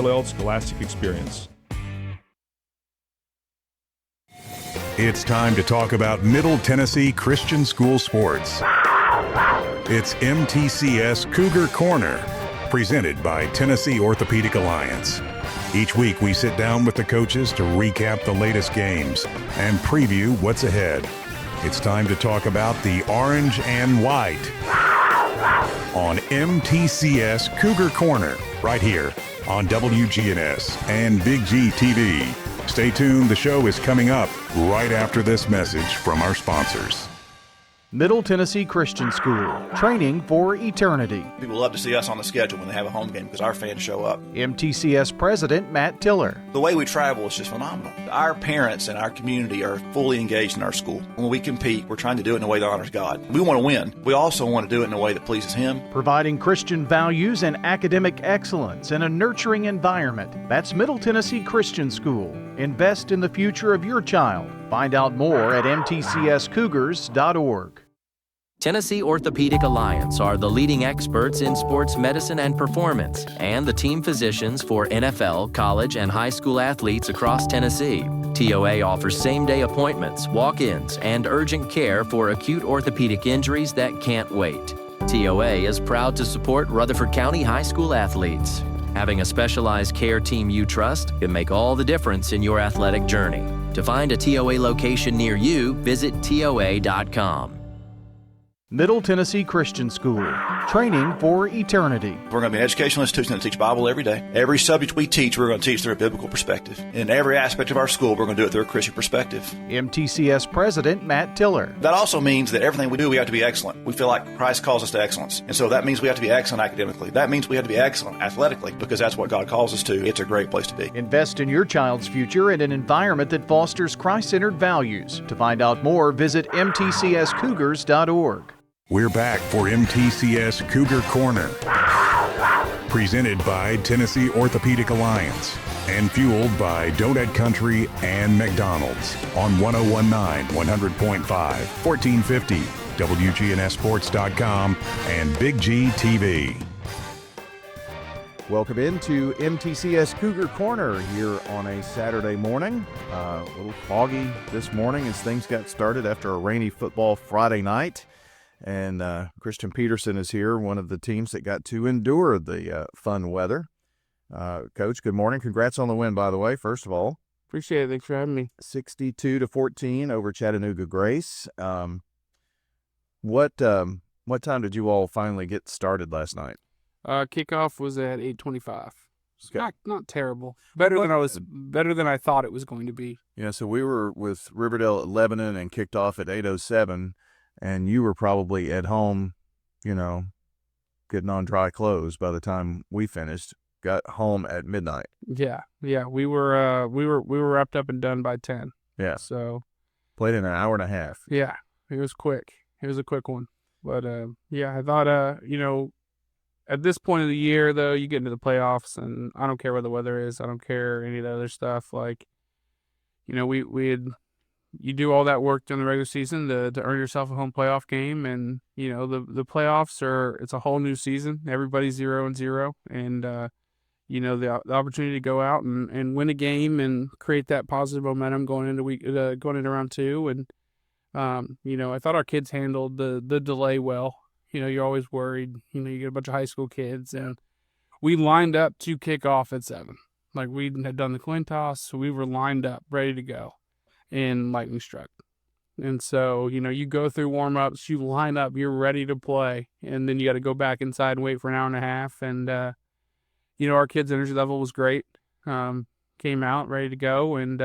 Scholastic experience. It's time to talk about Middle Tennessee Christian School sports. It's MTCS Cougar Corner, presented by Tennessee Orthopedic Alliance. Each week we sit down with the coaches to recap the latest games and preview what's ahead. It's time to talk about the orange and white on MTCS Cougar Corner, right here on WGNS and Big G TV. Stay tuned, the show is coming up right after this message from our sponsors. Middle Tennessee Christian School, training for eternity. People love to see us on the schedule when they have a home game because our fans show up. MTCS President Matt Tiller. The way we travel is just phenomenal. Our parents and our community are fully engaged in our school. When we compete, we're trying to do it in a way that honors God. We want to win. We also want to do it in a way that pleases Him. Providing Christian values and academic excellence in a nurturing environment. That's Middle Tennessee Christian School. Invest in the future of your child. Find out more at mtcscougars.org. Tennessee Orthopedic Alliance are the leading experts in sports medicine and performance and the team physicians for NFL, college, and high school athletes across Tennessee. TOA offers same-day appointments, walk-ins, and urgent care for acute orthopedic injuries that can't wait. TOA is proud to support Rutherford County high school athletes. Having a specialized care team you trust can make all the difference in your athletic journey. To find a TOA location near you, visit TOA.com. Middle Tennessee Christian School, training for eternity. We're going to be an educational institution that teach Bible every day. Every subject we teach, we're going to teach through a biblical perspective. In every aspect of our school, we're going to do it through a Christian perspective. MTCS President Matt Tiller. That also means that everything we do, we have to be excellent. We feel like Christ calls us to excellence. And so that means we have to be excellent academically. That means we have to be excellent athletically because that's what God calls us to. It's a great place to be. Invest in your child's future in an environment that fosters Christ-centered values. To find out more, visit mtcscougars.org. We're back for MTCS Cougar Corner, presented by Tennessee Orthopedic Alliance and fueled by Donut Country and McDonald's on 101.9, 100.5, 1450, WGNSSports.com, and Big G TV. Welcome into MTCS Cougar Corner here on a Saturday morning. A little foggy this morning as things got started after a rainy football Friday night. And Christian Peterson is here, one of the teams that got to endure the fun weather. Coach, good morning. Congrats on the win, by the way, first of all. Appreciate it. Thanks for having me. 62-14 over Chattanooga Grace. What time did you all finally get started last night? Kickoff was at 8:25. Not terrible. Better than I thought it was going to be. Yeah, so we were with Riverdale at Lebanon and kicked off at 8:07. And you were probably at home, getting on dry clothes by the time we finished. Got home at midnight. Yeah, we were wrapped up and done by 10. Yeah. So played in an hour and a half. Yeah, it was quick. It was a quick one. But I thought at this point of the year though, you get into the playoffs, and I don't care what the weather is. I don't care any of the other stuff. Like, you do all that work during the regular season to earn yourself a home playoff game, and the playoffs it's a whole new season. Everybody's 0-0, and the opportunity to go out and win a game and create that positive momentum going into round two. And I thought our kids handled the delay well. You're always worried. You get a bunch of high school kids, and we lined up to kick off at 7. Like, we had done the coin toss, so we were lined up ready to go. And lightning struck. And so, you go through warm-ups, you line up, you're ready to play, and then you got to go back inside and wait for an hour and a half. And, our kids' energy level was great. Came out ready to go, and,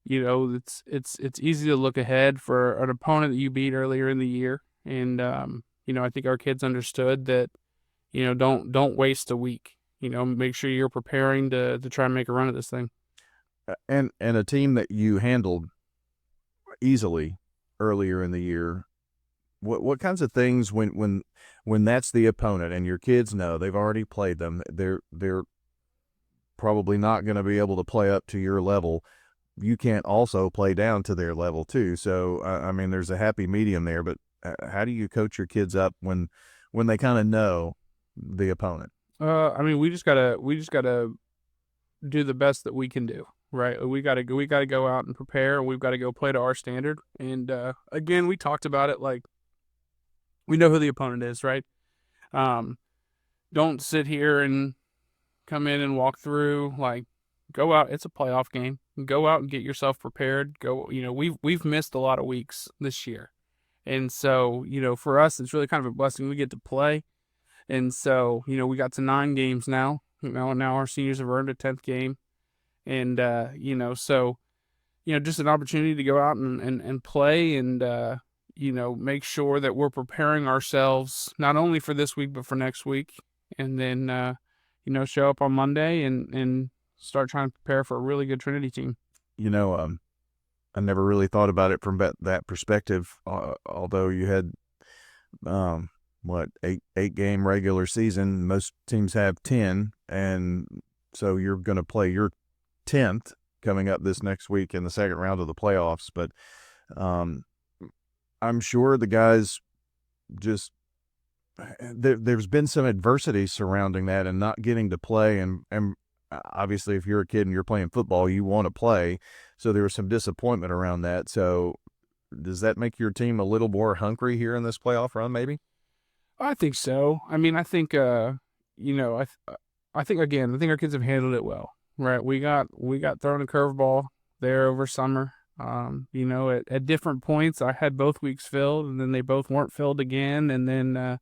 it's easy to look ahead for an opponent that you beat earlier in the year. And, I think our kids understood that, don't waste a week. Make sure you're preparing to try and make a run at this thing. And a team that you handled easily earlier in the year. What kinds of things when that's the opponent and your kids know they've already played them, they're probably not going to be able to play up to your level. You can't also play down to their level too. So there's a happy medium there. But how do you coach your kids up when they kind of know the opponent? We just gotta do the best that we can do. Right, we got to go out and prepare, and we've got to go play to our standard. And again, we talked about it, like, we know who the opponent is, right? Don't sit here and come in and walk through, like, go out. It's a playoff game. Go out and get yourself prepared. We've missed a lot of weeks this year, and so for us, it's really kind of a blessing we get to play. And so we got to 9 games now. Now our seniors have earned a 10th game. And, so, just an opportunity to go out and play and, make sure that we're preparing ourselves not only for this week, but for next week. And then, show up on Monday and start trying to prepare for a really good Trinity team. I never really thought about it from that perspective, although you had, 8-game regular season. Most teams have 10. And so you're going to play your 10th coming up this next week in the second round of the playoffs. But I'm sure the guys just there's been some adversity surrounding that and not getting to play. And obviously, if you're a kid and you're playing football, you want to play. So there was some disappointment around that. So does that make your team a little more hungry here in this playoff run, maybe? I think so. I mean, I think, I think our kids have handled it well. Right, we got thrown a curveball there over summer. At different points, I had both weeks filled, and then they both weren't filled again. And then,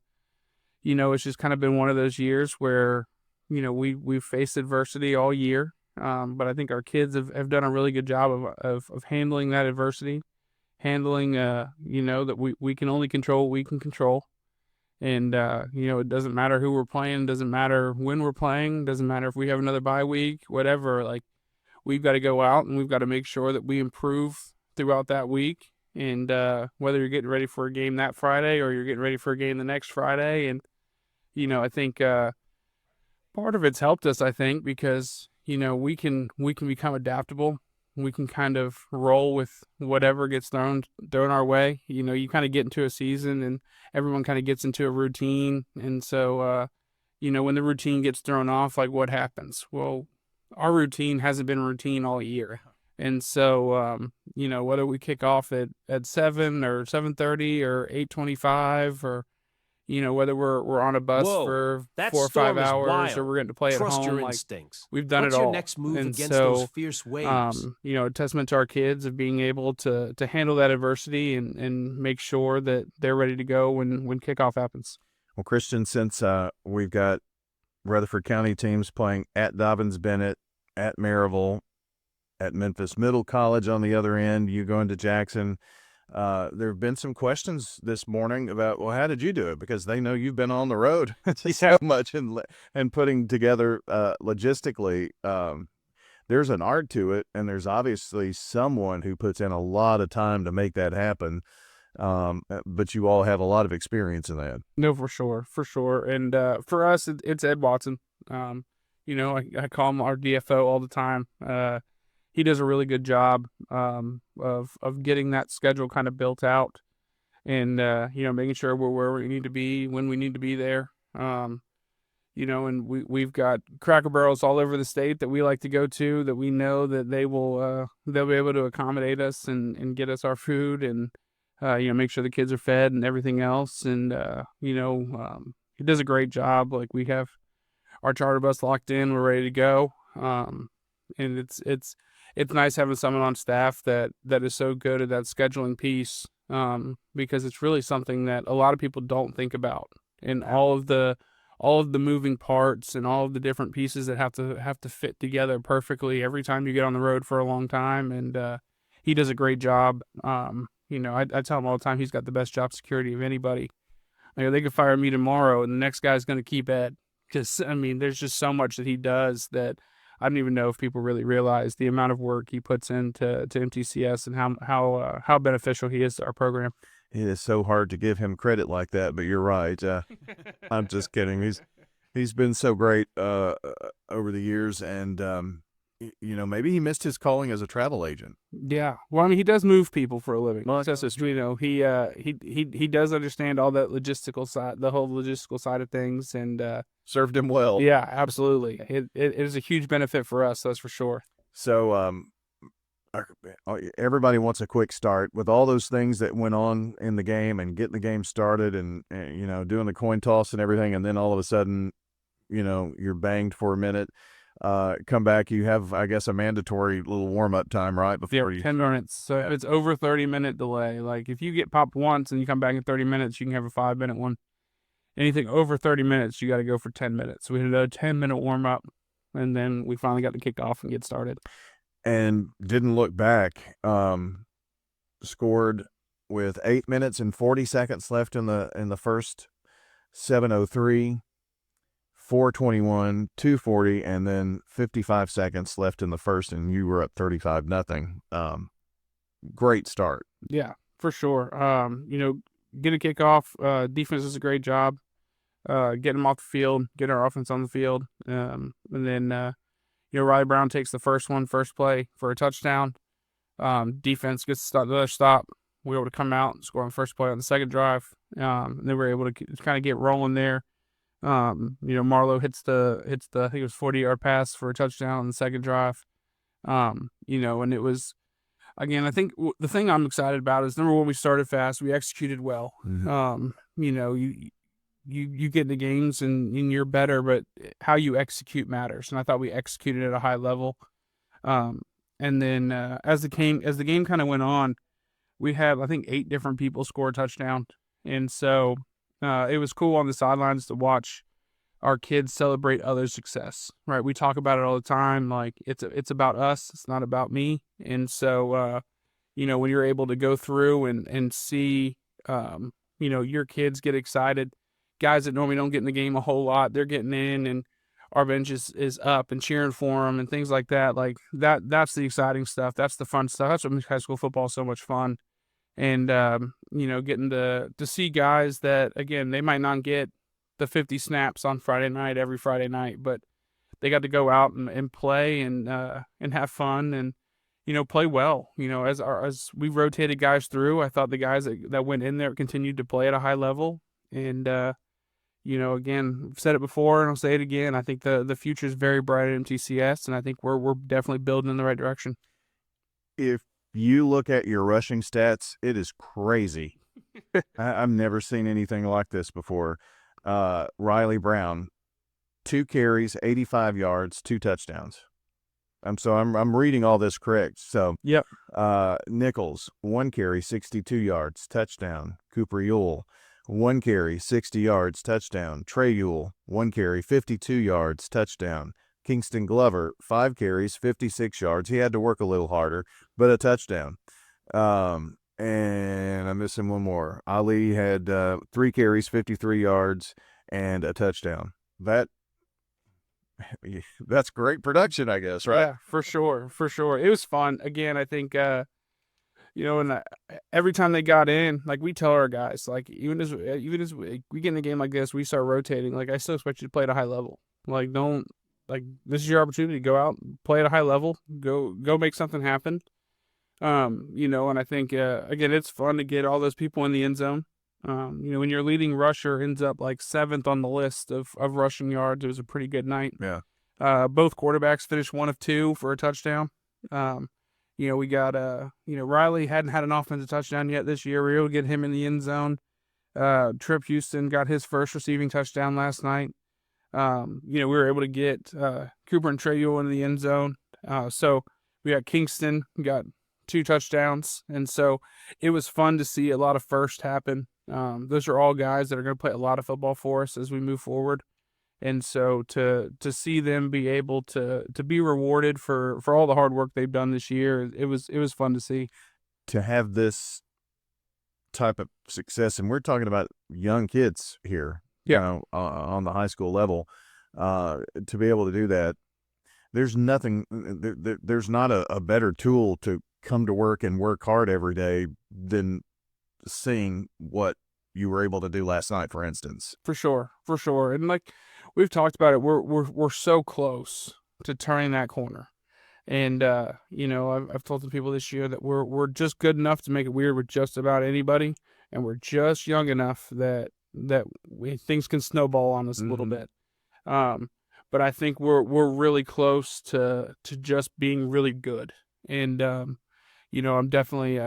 it's just kind of been one of those years where, we've faced adversity all year. But I think our kids have done a really good job of handling that adversity, handling, that we can only control what we can control. And, it doesn't matter who we're playing, doesn't matter when we're playing, doesn't matter if we have another bye week, whatever. Like, we've got to go out and we've got to make sure that we improve throughout that week. And whether you're getting ready for a game that Friday or you're getting ready for a game the next Friday. And, I think part of it's helped us, I think, because, we can become adaptable. We can kind of roll with whatever gets thrown our way. You kind of get into a season and everyone kind of gets into a routine. And so, when the routine gets thrown off, like, what happens? Well, our routine hasn't been routine all year. And so, whether we kick off at 7 or 7:30 or 8:25 or, whether we're on a bus for 4 or 5 hours or we're getting to play Trust at home, your like, instincts. we've done What's it all. your next move And against so, those fierce waves? a testament to our kids of being able to handle that adversity and make sure that they're ready to go when kickoff happens. Well, Christian, since we've got Rutherford County teams playing at Dobbins-Bennett, at Maryville, at Memphis Middle College on the other end, you going to Jackson, there have been some questions this morning about, well, how did you do it? Because they know you've been on the road so much and putting together logistically. There's an art to it, and there's obviously someone who puts in a lot of time to make that happen. But you all have a lot of experience in that. No, for sure. And for us, it's Ed Watson. I call him our DFO all the time. He does a really good job of getting that schedule kind of built out, and making sure we're where we need to be when we need to be there. And we've got Cracker Barrels all over the state that we like to go to, that we know that they'll be able to accommodate us and get us our food and make sure the kids are fed and everything else. And he does a great job. Like, we have our charter bus locked in, we're ready to go. And it's nice having someone on staff that is so good at that scheduling piece, because it's really something that a lot of people don't think about, and all of the moving parts and all of the different pieces that have to fit together perfectly every time you get on the road for a long time. And he does a great job. I tell him all the time, he's got the best job security of anybody. They could fire me tomorrow and the next guy's going to keep Ed, because there's just so much that he does that I don't even know if people really realize the amount of work he puts into MTCS and how beneficial he is to our program. It is so hard to give him credit like that, but you're right. I'm just kidding. He's been so great over the years, and maybe he missed his calling as a travel agent. Yeah. Well, I mean, he does move people for a living. Well, So, he does understand all that logistical side, the whole logistical side of things, and served him well. yeah, absolutely. It is a huge benefit for us, that's for sure. So, everybody wants a quick start with all those things that went on in the game and getting the game started and doing the coin toss and everything. And then all of a sudden, you're banged for a minute. Come back, you have, I guess, a mandatory little warm-up time, right? Before 10 minutes. So if it's over 30-minute delay, like if you get popped once and you come back in 30 minutes, you can have a 5-minute one. Anything over 30 minutes, you got to go for 10 minutes. We did a 10-minute warm-up, and then we finally got to kick off and get started. And didn't look back. Scored with 8 minutes and 40 seconds left in the first. 7:03. 4:21, 2:40, and then 55 seconds left in the first, and you were up 35-0. Great start. Yeah, for sure. Get a kickoff. Defense does a great job getting them off the field, getting our offense on the field. And then, Riley Brown takes the first play for a touchdown. Defense gets the other stop. We were able to come out and score on the first play on the second drive. And then we were able to kind of get rolling there. Marlowe hits the I think it was 40-yard pass for a touchdown on the second drive. And it was, again, I think the thing I'm excited about is, number one, we started fast, we executed well. Mm-hmm. You get into games and you're better, but how you execute matters. And I thought we executed at a high level. And then as the game kind of went on, we had, I think, 8 different people score a touchdown, and so. It was cool on the sidelines to watch our kids celebrate others' success, right? We talk about it all the time. Like, it's about us. It's not about me. And so, when you're able to go through and see, your kids get excited, guys that normally don't get in the game a whole lot, they're getting in, and our bench is up and cheering for them and things like that. Like, that's the exciting stuff. That's the fun stuff. That's what makes high school football so much fun. And, getting to see guys that, again, they might not get the 50 snaps on every Friday night, but they got to go out and play and have fun and, play well. As we rotated guys through, I thought the guys that went in there continued to play at a high level. And, again, I've said it before and I'll say it again. I think the future is very bright at MTCS, and I think we're definitely building in the right direction. If you look at your rushing stats, it is crazy. I've never seen anything like this before. Riley Brown, 2 carries, 85 yards, 2 touchdowns. I'm reading all this correct. So, yep. Nichols, 1 carry, 62 yards, touchdown. Cooper Ewell, 1 carry, 60 yards, touchdown. Trey Ewell, 1 carry, 52 yards, touchdown. Kingston Glover, 5 carries, 56 yards. He had to work a little harder, but a touchdown. And I'm missing one more. Ali had 3 carries, 53 yards, and a touchdown. That's great production, I guess, right? Yeah, for sure. It was fun. Again, I think, and every time they got in, like, we tell our guys, like, even as we get in a game like this, we start rotating. Like, I still expect you to play at a high level. Like, this is your opportunity to go out, play at a high level, go make something happen. And I think, again, it's fun to get all those people in the end zone. When your leading rusher ends up like 7th on the list of rushing yards, it was a pretty good night. Yeah. Both quarterbacks finished 1 of 2 for a touchdown. We got, Riley hadn't had an offensive touchdown yet this year. We were able to get him in the end zone. Trip Houston got his first receiving touchdown last night. We were able to get Cooper and Trey Ewell in the end zone. So we got Kingston, got 2 touchdowns. And so it was fun to see a lot of firsts happen. Those are all guys that are going to play a lot of football for us as we move forward. And so to see them be able to be rewarded for all the hard work they've done this year, it was fun to see. To have this type of success, and we're talking about young kids here, on the high school level, to be able to do that, there's nothing, there's not a better tool to come to work and work hard every day than seeing what you were able to do last night, for instance. For sure. And like we've talked about it, we're so close to turning that corner. And I've told the people this year that we're just good enough to make it weird with just about anybody, and we're just young enough that things can snowball on us a little bit. But I think we're really close to just being really good. And I'm definitely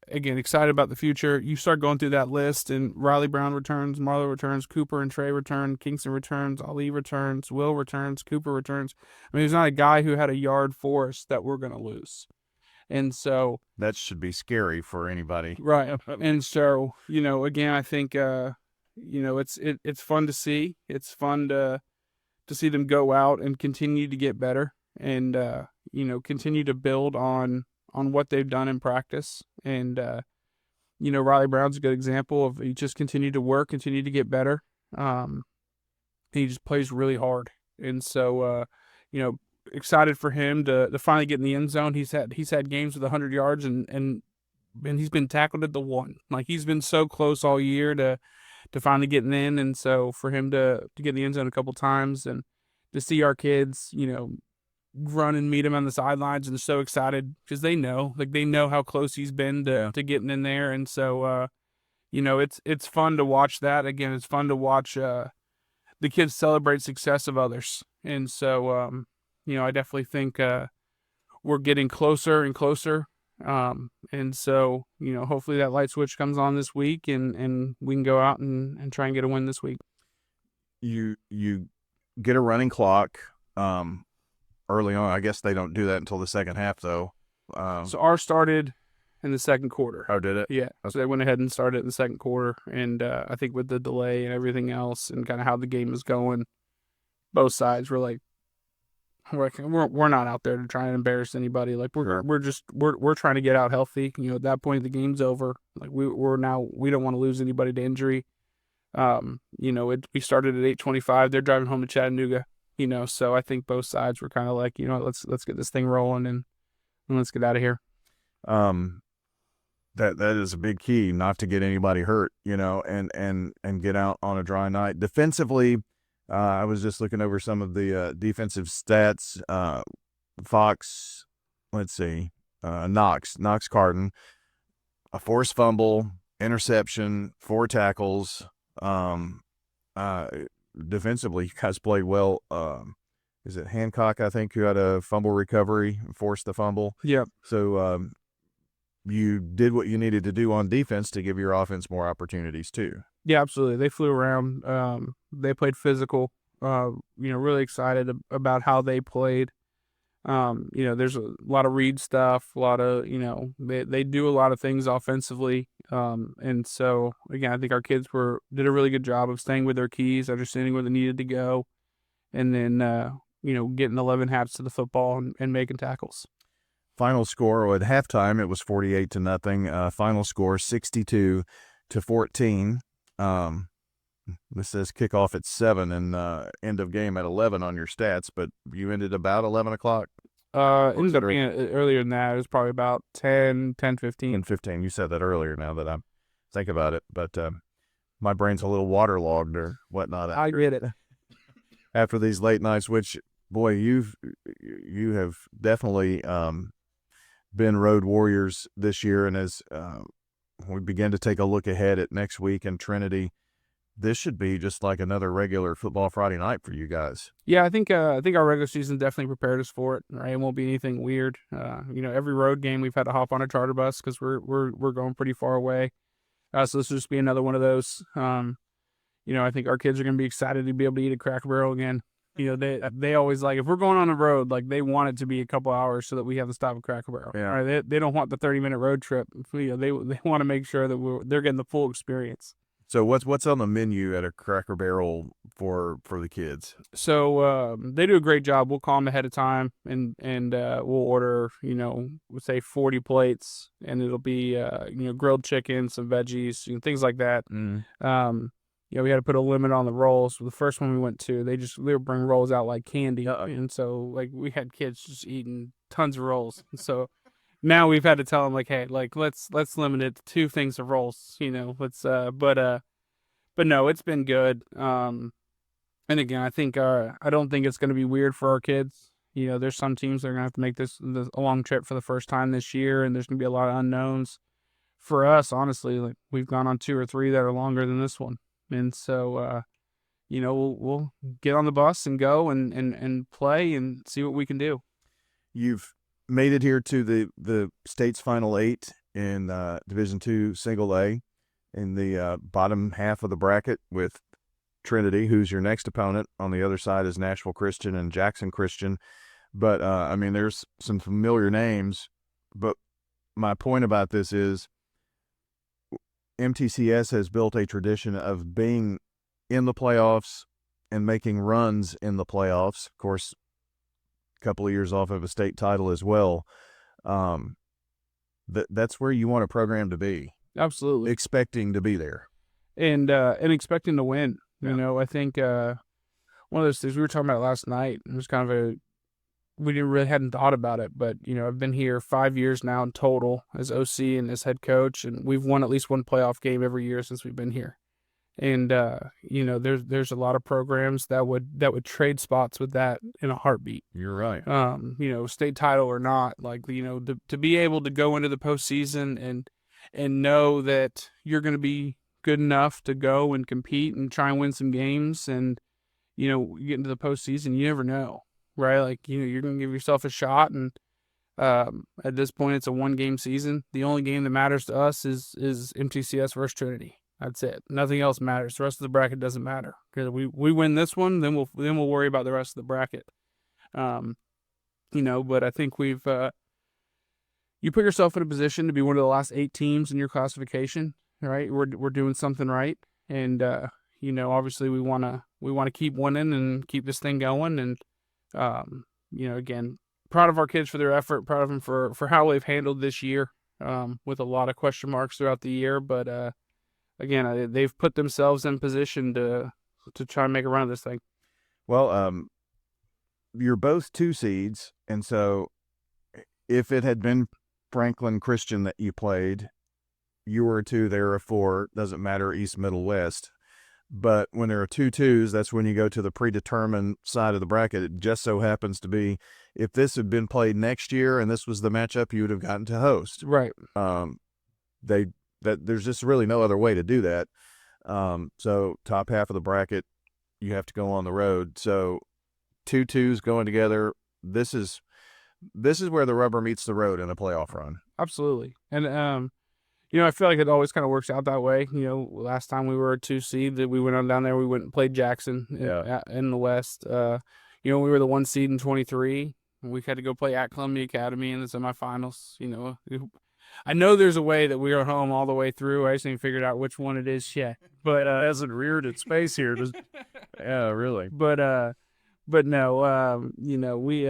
again excited about the future. You start going through that list, and Riley Brown returns, Marlo returns, Cooper and Trey return, Kingston returns, Ali returns, Will returns, Cooper returns. I mean, there's not a guy who had a yard for us that we're gonna lose. And so That should be scary for anybody. right. And so, again, I think it's fun to see. It's fun to see them go out and continue to get better, and continue to build on what they've done in practice. And Riley Brown's a good example of, he just continued to work, continue to get better. He just plays really hard. And so excited for him to finally get in the end zone. He's had games with 100 yards, and he's been tackled at the one. Like, he's been so close all year to finally getting in. And so for him to get in the end zone a couple times, and to see our kids, run and meet him on the sidelines, and they're so excited because they know how close he's been to getting in there. And so, it's fun to watch that. Again, it's fun to watch the kids celebrate success of others. And so, I definitely think we're getting closer and closer. And so, hopefully that light switch comes on this week, and we can go out and try and get a win this week. You get a running clock early on. I guess they don't do that until the second half, though. So ours started in the second quarter. Oh, did it? Yeah. So they went ahead and started in the second quarter. And I think with the delay and everything else, and kind of how the game is going, both sides were like, we're not out there to try and embarrass anybody. Like, we're trying to get out healthy. At that point, the game's over. Like, we don't want to lose anybody to injury. We started at 8:25. They're driving home to Chattanooga. So I think both sides were kind of like, let's get this thing rolling, and let's get out of here. That is a big key, not to get anybody hurt, and get out on a dry night. Defensively, I was just looking over some of the defensive stats. Fox, let's see, Knox Carton, a forced fumble, interception, 4 tackles. Defensively, you guys played well. Is it Hancock, I think, who had a fumble recovery, forced the fumble? Yeah. So you did what you needed to do on defense to give your offense more opportunities too. Yeah, absolutely. They flew around. They played physical. Really excited about how they played. There's a lot of read stuff, a lot of, they do a lot of things offensively. And so, again, I think our kids did a really good job of staying with their keys, understanding where they needed to go, and then, getting 11 haps to the football and making tackles. Final score at halftime, it was 48-0. Final score 62-14. This says kickoff at 7 and end of game at 11 on your stats, but you ended about 11 o'clock? It ended up being earlier than that. It was probably about 10, 15. 10:15. You said that earlier now that I think about it, but my brain's a little waterlogged or whatnot. I get it. After these late nights, which, boy, you have definitely been road warriors this year, and as we begin to take a look ahead at next week in Trinity, this should be just like another regular football Friday night for you guys. Yeah, I think our regular season definitely prepared us for it. Right, it won't be anything weird. Every road game we've had to hop on a charter bus because we're going pretty far away. So this will just be another one of those. I think our kids are going to be excited to be able to eat at Cracker Barrel again. They always, like, if we're going on the road, like, they want it to be a couple hours so that we have to stop at Cracker Barrel. Yeah. Right? They don't want the 30-minute road trip. They want to make sure that they're getting the full experience. So what's on the menu at a Cracker Barrel for the kids? So they do a great job. We'll call them ahead of time, and we'll order, we'll say 40 plates, and it'll be grilled chicken, some veggies, things like that. We had to put a limit on the rolls. The first one we went to, they would bring rolls out like candy, and so, like, we had kids just eating tons of rolls. So now we've had to tell them, like, hey, like, let's limit it to 2 things of rolls, but no, it's been good. And again, I think I don't think it's going to be weird for our kids. There's some teams that are going to have to make this a long trip for the first time this year, and there's going to be a lot of unknowns. For us, honestly, like we've gone on 2 or 3 that are longer than this one. And so, we'll get on the bus and go and play and see what we can do. You've made it here to the state's Final 8 in Division II Single A in the bottom half of the bracket with Trinity, who's your next opponent. On the other side is Nashville Christian and Jackson Christian. But, there's some familiar names. But my point about this is MTCS has built a tradition of being in the playoffs and making runs in the playoffs. Of course, a couple of years off of a state title as well. That's where you want a program to be. Absolutely. Expecting to be there. And expecting to win. Yeah. I think one of those things we were talking about last night, it was kind of we hadn't thought about it, but, I've been here 5 years now in total as OC and as head coach, and we've won at least one playoff game every year since we've been here. And, there's a lot of programs that would trade spots with that in a heartbeat. You're right. State title or not, to be able to go into the postseason and know that you're going to be good enough to go and compete and try and win some games. And, you get into the postseason, you never know, right? You're going to give yourself a shot. And at this point, it's a 1-game season. The only game that matters to us is MTCS versus Trinity. That's it. Nothing else matters. The rest of the bracket doesn't matter. Because we win this one, then we'll worry about the rest of the bracket. But I think we've you put yourself in a position to be one of the last 8 teams in your classification, right? We're doing something right, and obviously we want to keep winning and keep this thing going. And again, proud of our kids for their effort, proud of them for how they've handled this year, with a lot of question marks throughout the year, but. Again, they've put themselves in position to try and make a run of this thing. Well, you're both 2 seeds, and so if it had been Franklin Christian that you played, you were a 2, they were a 4. Doesn't matter, East, Middle, West. But when there are 2 2s, that's when you go to the predetermined side of the bracket. It just so happens to be, if this had been played next year and this was the matchup, you would have gotten to host. Right. There's just really no other way to do that. So top half of the bracket, you have to go on the road. So 2 2s going together. This is where the rubber meets the road in a playoff run. Absolutely. And I feel like it always kind of works out that way. Last time we were a 2 seed, that we went on down there, we went and played Jackson in the West. We were the 1 seed in 23. We had to go play at Columbia Academy in the semifinals. I know there's a way that we are home all the way through. I just ain't figured out which one it is yet. But hasn't reared its face here. Yeah, really. But no, we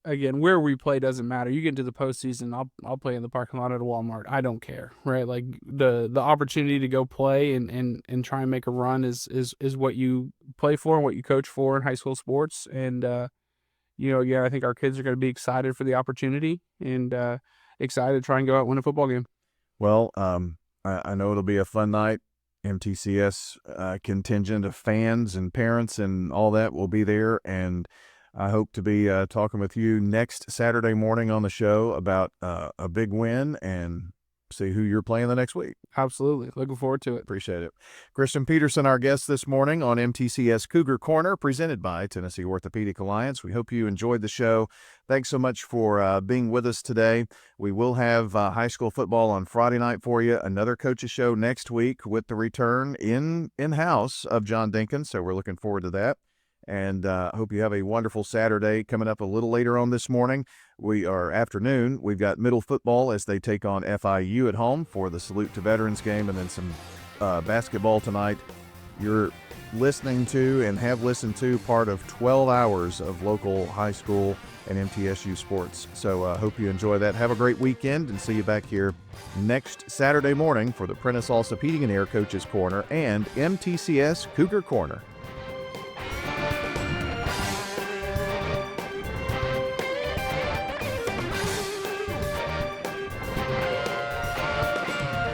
again, where we play doesn't matter. You get into the postseason, I'll play in the parking lot at a Walmart. I don't care, right? Like the opportunity to go play and try and make a run is what you play for and what you coach for in high school sports. And I think our kids are going to be excited for the opportunity and excited to try and go out and win a football game. Well, I know it'll be a fun night. MTCS contingent of fans and parents and all that will be there, and I hope to be talking with you next Saturday morning on the show about a big win and see who you're playing the next week. Absolutely. Looking forward to it. Appreciate it. Christian Peterson, our guest this morning on MTCS Cougar Corner, presented by Tennessee Orthopedic Alliance. We hope you enjoyed the show. Thanks so much for being with us today. We will have high school football on Friday night for you. Another coaches show next week with the return in-house of John Dinkins, so we're looking forward to that. And hope you have a wonderful Saturday. Coming up a little later on this morning, afternoon, we've got middle football as they take on FIU at home for the Salute to Veterans game, and then some basketball tonight. You're listening to and have listened to part of 12 hours of local high school and MTSU sports. So hope you enjoy that. Have a great weekend, and see you back here next Saturday morning for the Prentice Allsup Heating and Air Coaches Corner and MTCS Cougar Corner.